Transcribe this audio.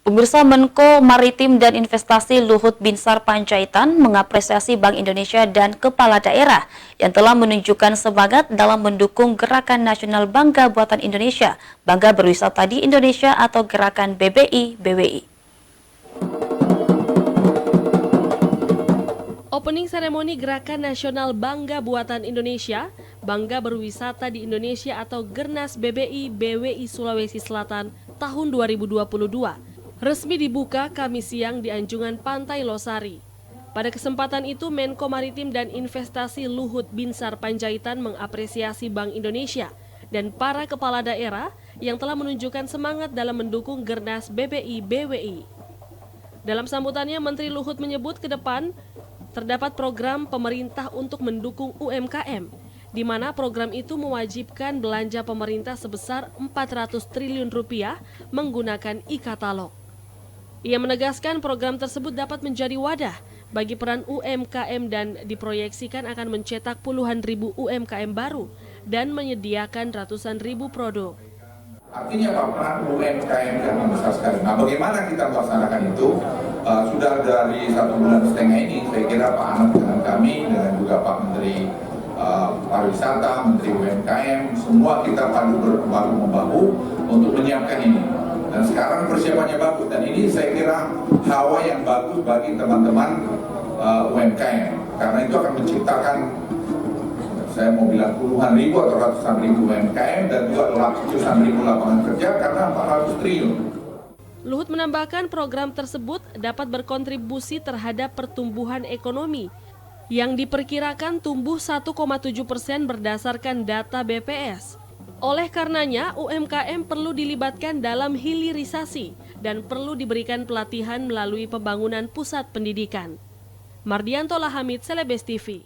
Pemirsa, Menko Maritim dan Investasi Luhut Binsar Panjaitan mengapresiasi Bank Indonesia dan kepala daerah yang telah menunjukkan semangat dalam mendukung Gerakan Nasional Bangga Buatan Indonesia, Bangga Berwisata di Indonesia atau Gerakan BBI-BWI. Opening seremoni Gerakan Nasional Bangga Buatan Indonesia, Bangga Berwisata di Indonesia atau Gernas BBI-BWI Sulawesi Selatan tahun 2022 resmi dibuka Kamis siang di Anjungan Pantai Losari. Pada kesempatan itu, Menko Maritim dan Investasi Luhut Binsar Panjaitan mengapresiasi Bank Indonesia dan para kepala daerah yang telah menunjukkan semangat dalam mendukung Gernas BBI-BWI. Dalam sambutannya, Menteri Luhut menyebut ke depan terdapat program pemerintah untuk mendukung UMKM, di mana program itu mewajibkan belanja pemerintah sebesar 400 triliun rupiah menggunakan e-katalog. Ia menegaskan program tersebut dapat menjadi wadah bagi peran UMKM dan diproyeksikan akan mencetak puluhan ribu UMKM baru dan menyediakan ratusan ribu produk. Artinya Pak, peran UMKM yang besar sekali. Nah, bagaimana kita melaksanakan itu? Sudah dari 1,5 bulan ini, saya kira Pak Ahmad dengan kami, dengan juga Pak Menteri Pariwisata, Menteri UMKM, semua kita bahu-membahu untuk menyiapkan ini. Dan sekarang persiapannya bagus, dan ini saya kira hawa yang bagus bagi teman-teman UMKM, karena itu akan menciptakan, saya mau bilang puluhan ribu atau ratusan ribu UMKM dan juga ratusan ribu lapangan kerja karena 400 triliun. Luhut menambahkan program tersebut dapat berkontribusi terhadap pertumbuhan ekonomi yang diperkirakan tumbuh 1,7% berdasarkan data BPS. Oleh karenanya, UMKM perlu dilibatkan dalam hilirisasi dan perlu diberikan pelatihan melalui pembangunan pusat pendidikan. Mardianto Lahamid, Celebes TV.